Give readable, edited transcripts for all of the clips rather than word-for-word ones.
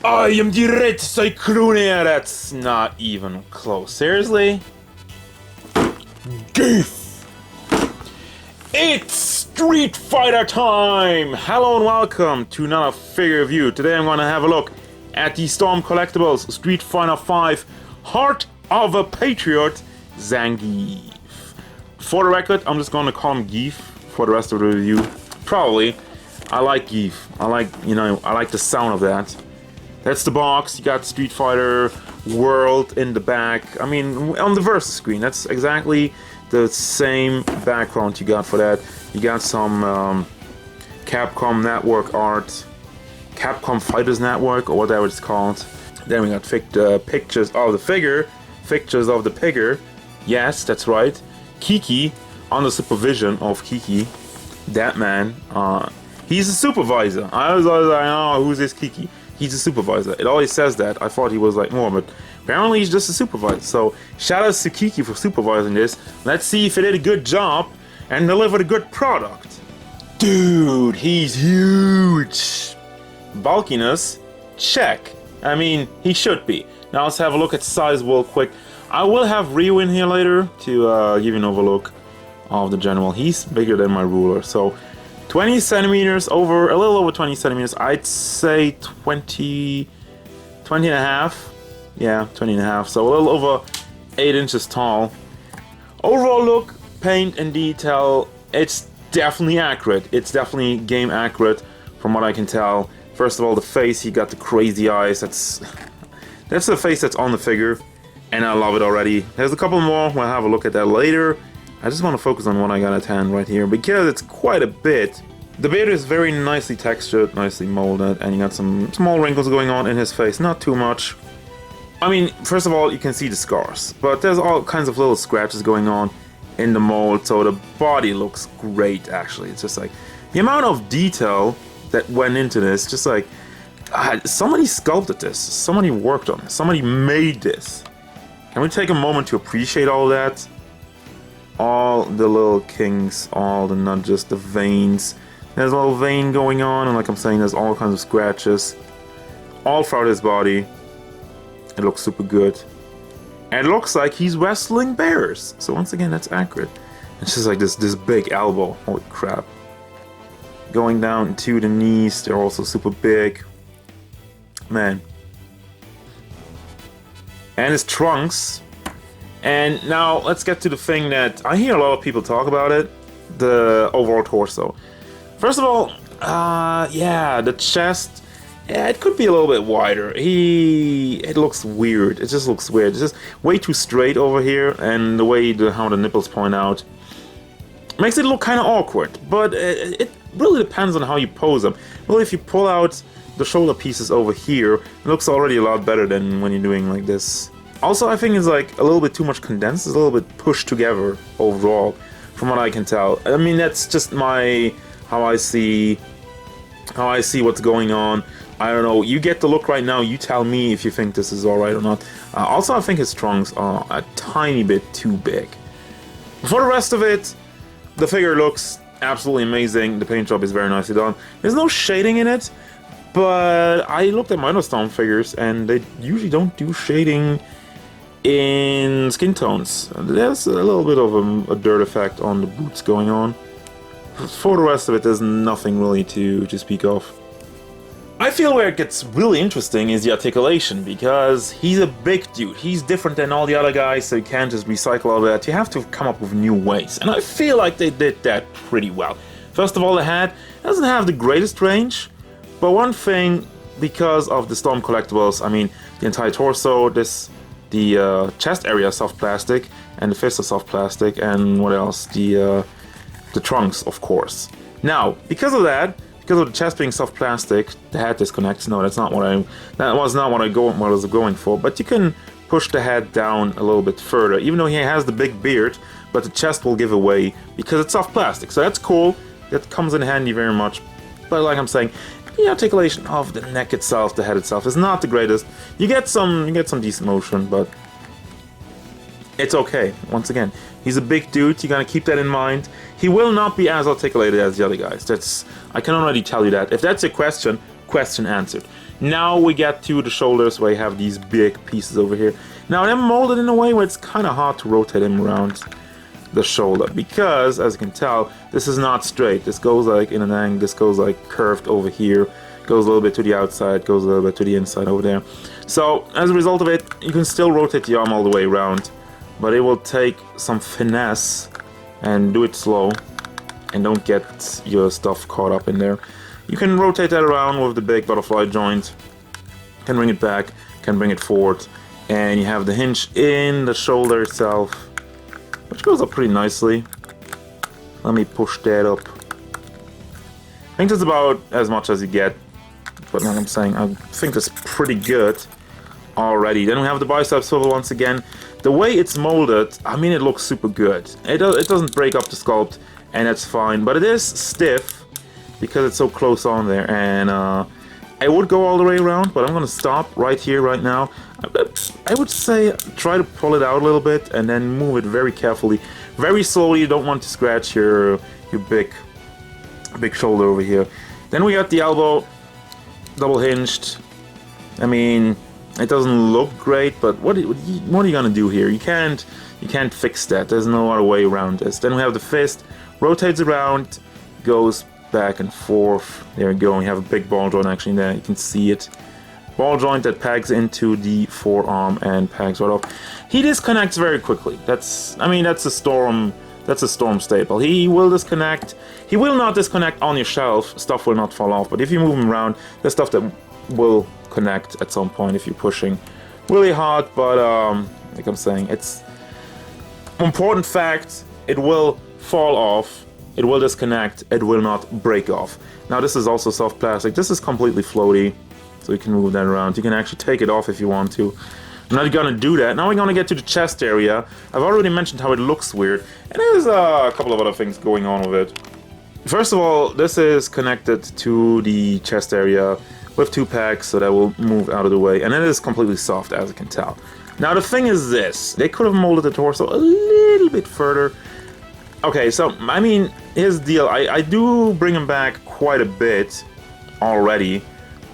I am the Red Cyclonia. That's not even close. Seriously? Geef! It's Street Fighter time! Hello and welcome to another figure review. Today I'm going to have a look at the Storm Collectibles Street Fighter 5 Heart of a Patriot Zangief. For the record, I'm just going to call him Geef for the rest of the review. Probably. I like Geef. I like the sound of that. That's the box. You got Street Fighter World in the back. I mean, on the Versus screen, that's exactly the same background you got for that. You got some Capcom Network art, Capcom Fighters Network, or whatever it's called. Then we got pictures of the figure, pictures of the pigger. Yes, that's right. Kiki, under supervision of Kiki. That man, he's a supervisor. I was like, oh, who's this Kiki? He's a supervisor. It always says that. I thought he was like more, but apparently he's just a supervisor. So shout out to Kiki for supervising this. Let's see if he did a good job and delivered a good product. Dude, he's huge. Bulkiness, check. I mean, he should be. Now let's have a look at size real quick. I will have Ryu in here later to give you an overlook of the general. He's bigger than my ruler, so 20 centimeters over, a little over 20 centimeters. I'd say 20 and a half. Yeah, 20 and a half. So a little over 8 inches tall. Overall look, paint and detail, it's definitely accurate. It's definitely game accurate from what I can tell. First of all, the face, he got the crazy eyes. That's the face that's on the figure, and I love it already. There's a couple more. We'll have a look at that later. I just want to focus on what I got at hand right here because it's quite a bit. The beard is very nicely textured, nicely molded, and you got some small wrinkles going on in his face, not too much. I mean, first of all, you can see the scars, but there's all kinds of little scratches going on in the mold, so the body looks great, actually. It's just like, the amount of detail that went into this, just like, somebody sculpted this, somebody worked on this, somebody made this. Can we take a moment to appreciate all that? All the little kings, all the nudges, the veins. There's a little vein going on, and like I'm saying, there's all kinds of scratches all throughout his body. It looks super good. And it looks like he's wrestling bears. So once again, that's accurate. It's just like this big elbow. Holy crap. Going down to the knees, they're also super big. Man. And his trunks. And now let's get to the thing that I hear a lot of people talk about it, the overall torso. First of all, yeah, the chest, yeah, it could be a little bit wider. It looks weird. It just looks weird. It's just way too straight over here, and the way how the nipples point out makes it look kind of awkward. But it really depends on how you pose them. Well, if you pull out the shoulder pieces over here, it looks already a lot better than when you're doing like this. Also, I think it's like a little bit too much condensed. It's a little bit pushed together overall, from what I can tell. I mean, that's just how I see what's going on. I don't know. You get the look right now. You tell me if you think this is all right or not. Also, I think his trunks are a tiny bit too big. For the rest of it, the figure looks absolutely amazing. The paint job is very nicely done. There's no shading in it, but I looked at my other Storm figures, and they usually don't do shading in skin tones. There's a little bit of a dirt effect on the boots going on. For the rest of it, there's nothing really to speak of. I feel where it gets really interesting is the articulation, because he's a big dude. He's different than all the other guys, so you can't just recycle all that. You have to come up with new ways, and I feel like they did that pretty well. First of all, the head doesn't have the greatest range, but one thing, because of the Storm Collectibles, I mean, the entire torso, the chest area is soft plastic, and the fists are soft plastic, and what else? The trunks, of course. Now, because of that, because of the chest being soft plastic, the head disconnects. No, that was not what I was going for. But you can push the head down a little bit further, even though he has the big beard. But the chest will give away because it's soft plastic. So that's cool. That comes in handy very much. But like I'm saying, the articulation of the neck itself, the head itself, is not the greatest. You get some decent motion, but it's okay. Once again, he's a big dude. You gotta keep that in mind. He will not be as articulated as the other guys. I can already tell you that. If that's your question answered. Now we get to the shoulders where you have these big pieces over here. Now they're molded in a way where it's kind of hard to rotate them around the shoulder because, as you can tell, this is not straight. This goes like in an angle, this goes like curved over here, goes a little bit to the outside, goes a little bit to the inside over there. So as a result of it, you can still rotate the arm all the way around, but it will take some finesse and do it slow and don't get your stuff caught up in there. You can rotate that around with the big butterfly joint, can bring it back, can bring it forward, and you have the hinge in the shoulder itself, which goes up pretty nicely. Let me push that up. I think that's about as much as you get, but like I'm saying, I think that's pretty good already. Then we have the bicep swivel once again. The way it's molded, I mean, it looks super good. It doesn't break up the sculpt, and that's fine, but it is stiff because it's so close on there, and I would go all the way around, but I'm gonna stop right here, right now. I would say try to pull it out a little bit and then move it very carefully, very slowly. You don't want to scratch your big shoulder over here. Then we got the elbow, double hinged. I mean, it doesn't look great, but what are you gonna do here? You can't fix that. There's no other way around this. Then we have the fist, rotates around, goes back and forth. There we go. We have a big ball joint actually there. You can see it. Ball joint that pegs into the forearm and pegs right off. He disconnects very quickly. That's a storm staple. He will disconnect. He will not disconnect on your shelf. Stuff will not fall off. But if you move him around, there's stuff that will connect at some point if you're pushing really hard. But like I'm saying, it's important fact. It will fall off. It will disconnect. It will not break off. Now this is also soft plastic. This is completely floaty, so you can move that around. You can actually take it off if you want to. I'm not gonna do that. Now we're gonna get to the chest area. I've already mentioned how it looks weird, and there's a couple of other things going on with it. First of all, this is connected to the chest area with two pegs, so that will move out of the way, and it is completely soft, as you can tell. Now the thing is this, they could have molded the torso a little bit further. Okay, so I mean, here's the deal. I do bring him back quite a bit already,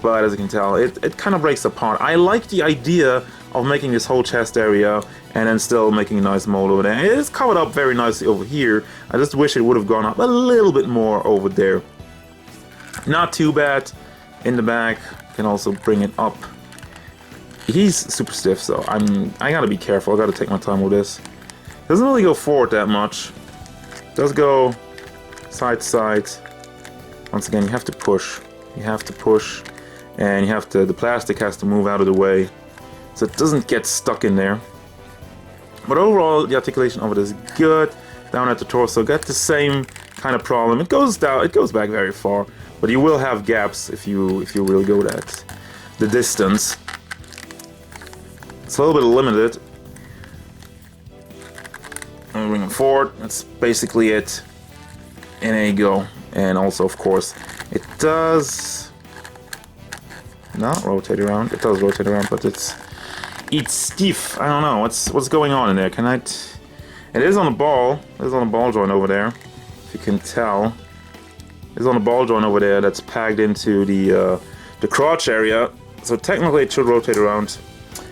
but as you can tell, it kind of breaks apart. I like the idea of making this whole chest area and then still making a nice mold over there. It is covered up very nicely over here. I just wish it would have gone up a little bit more over there. Not too bad. In the back, can also bring it up. He's super stiff, so I gotta be careful. I gotta take my time with this. Doesn't really go forward that much. Does go side to side. Once again, you have to push. You have to push, and the plastic has to move out of the way so it doesn't get stuck in there. But overall, the articulation of it is good. Down at the torso, got the same kind of problem. It goes down, it goes back very far, but you will have gaps if you really go the distance. It's a little bit limited. I'm bring them forward. That's basically it. And there you go. And also, of course, it does not rotate around. It does rotate around, but it's stiff. I don't know what's going on in there. It is on a ball. It is on a ball joint over there. If you can tell, it's on a ball joint over there that's pegged into the crotch area. So technically, it should rotate around.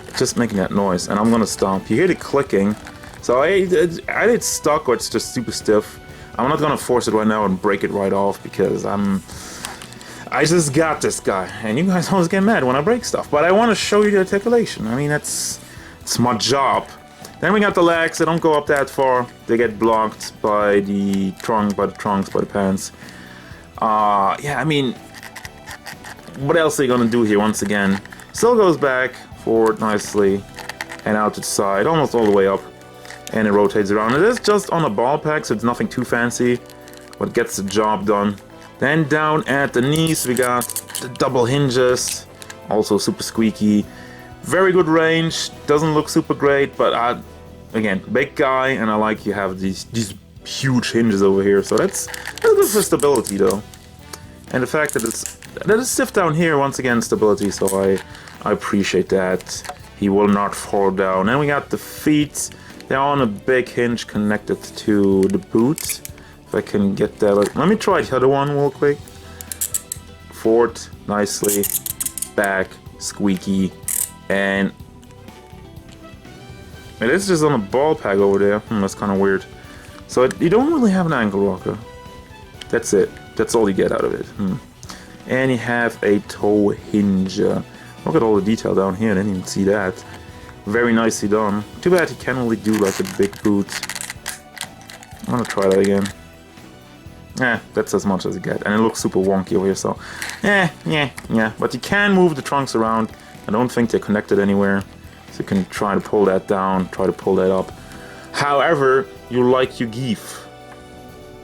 It's just making that noise, and I'm gonna stop. You hear the clicking. So I did stuck, or it's just super stiff. I'm not gonna force it right now and break it right off because I just got this guy, and you guys always get mad when I break stuff. But I want to show you the articulation. I mean, it's my job. Then we got the legs. They don't go up that far. They get blocked by the trunk, by the pants. Yeah, I mean, what else are you gonna do here? Once again, still goes back, forward nicely, and out to the side, almost all the way up. And it rotates around. It is just on a ball peg, so it's nothing too fancy, but gets the job done. Then down at the knees, we got the double hinges, also super squeaky. Very good range, doesn't look super great, but again, big guy, and I like you have these huge hinges over here, so that's good for stability though. And the fact that it's stiff down here, once again, stability, so I appreciate that. He will not fall down. And we got the feet. They're on a big hinge connected to the boot. If I can get that. Let me try the other one real quick. Forward, nicely. back, squeaky, and it is just on a ball peg over there. That's kind of weird. So you don't really have an ankle rocker. That's it. That's all you get out of it. And you have a toe hinge. Look at all the detail down here. I didn't even see that. Very nicely done. Too bad you can't really do like a big boot. I'm gonna try that again. That's as much as you get. And it looks super wonky over here, so yeah. But you can move the trunks around. I don't think they're connected anywhere. So you can try to pull that down, try to pull that up. However, you like your Zangief.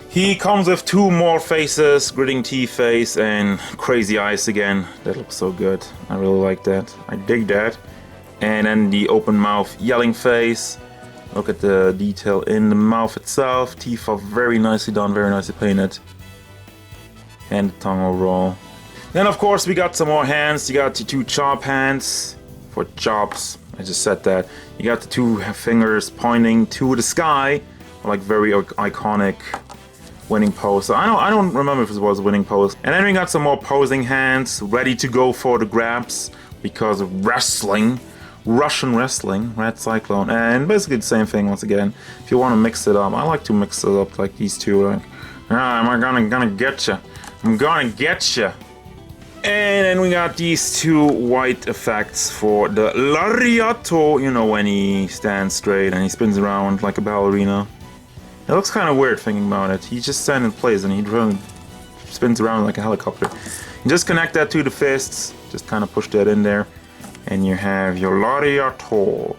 He comes with two more faces, gritting teeth face and crazy eyes again. That looks so good. I really like that. I dig that. And then the open mouth yelling face. Look at the detail in the mouth itself. Teeth are very nicely done, very nicely painted. And the tongue overall. Then of course we got some more hands. You got the two chop hands for chops. I just said that. You got the two fingers pointing to the sky. Like very iconic winning pose. So I don't remember if it was a winning pose. And then we got some more posing hands ready to go for the grabs because of wrestling. Russian wrestling, Red Cyclone, and basically the same thing once again. If you want to mix it up, I like to mix it up like these two. Like, am I gonna get you? I'm gonna get you. And then we got these two white effects for the lariato. You know, when he stands straight and he spins around like a ballerina. It looks kind of weird thinking about it. He just stands in place and he really spins around like a helicopter. You just connect that to the fists. Just kind of push that in there. And you have your lariato.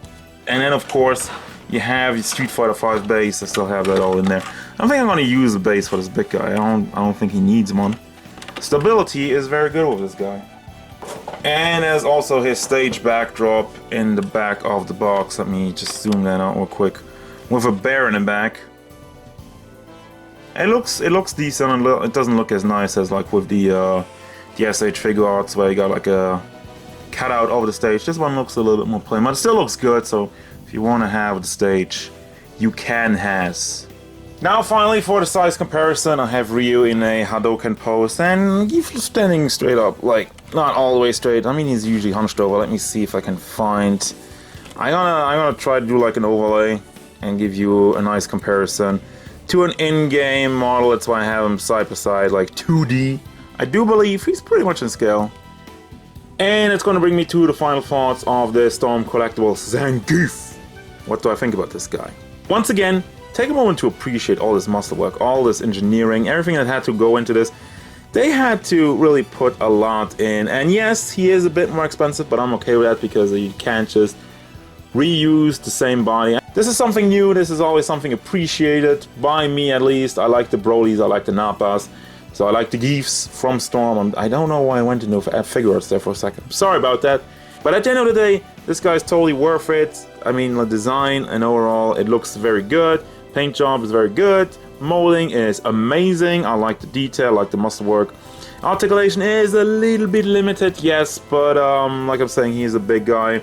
And then of course you have your Street Fighter 5 base. I still have that all in there. I don't think I'm gonna use a base for this big guy. I don't think he needs one. Stability is very good with this guy. And there's also his stage backdrop in the back of the box. Let me just zoom that out real quick. With a bear in the back. It looks decent, and it doesn't look as nice as like with the SH Figure Arts where you got like a cut out over the stage. This one looks a little bit more plain, but it still looks good, so if you want to have the stage, you can has. Now finally for the size comparison, I have Ryu in a Hadoken pose and he's standing straight up, like not all the way straight. I mean, he's usually hunched over. Let me see if I can find. I'm gonna try to do like an overlay and give you a nice comparison to an in-game model. That's why I have him side by side, like 2D. I do believe he's pretty much in scale. And it's going to bring me to the final thoughts of the Storm Collectibles Zangief. What do I think about this guy? Once again, take a moment to appreciate all this muscle work, all this engineering, everything that had to go into this. They had to really put a lot in. And yes, he is a bit more expensive, but I'm okay with that because you can't just reuse the same body. This is something new. This is always something appreciated by me, at least. I like the Brolys, I like the Nappas. So I like the Zangiefs from Storm. I don't know why I went into figure arts there for a second. Sorry about that. But at the end of the day, this guy's totally worth it. I mean, the design and overall, it looks very good. Paint job is very good. Molding is amazing. I like the detail, I like the muscle work. Articulation is a little bit limited, yes. But like I'm saying, he's a big guy.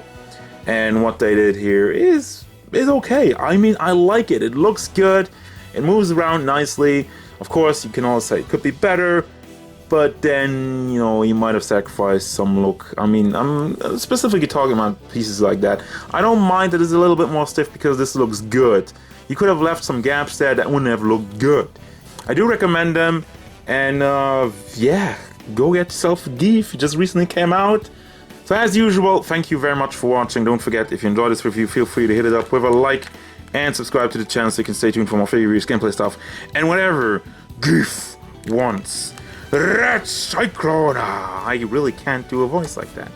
And what they did here is okay. I mean, I like it. It looks good. It moves around nicely. Of course, you can also say it could be better, but then, you know, you might have sacrificed some look. I mean, I'm specifically talking about pieces like that. I don't mind that it's a little bit more stiff because this looks good. You could have left some gaps there that wouldn't have looked good. I do recommend them, and yeah, go get yourself a Zangief. It just recently came out. So as usual, thank you very much for watching. Don't forget, if you enjoyed this review, feel free to hit it up with a like and subscribe to the channel so you can stay tuned for more figure reviews, gameplay stuff, and whatever Zangief wants. Red Cyclone! I really can't do a voice like that.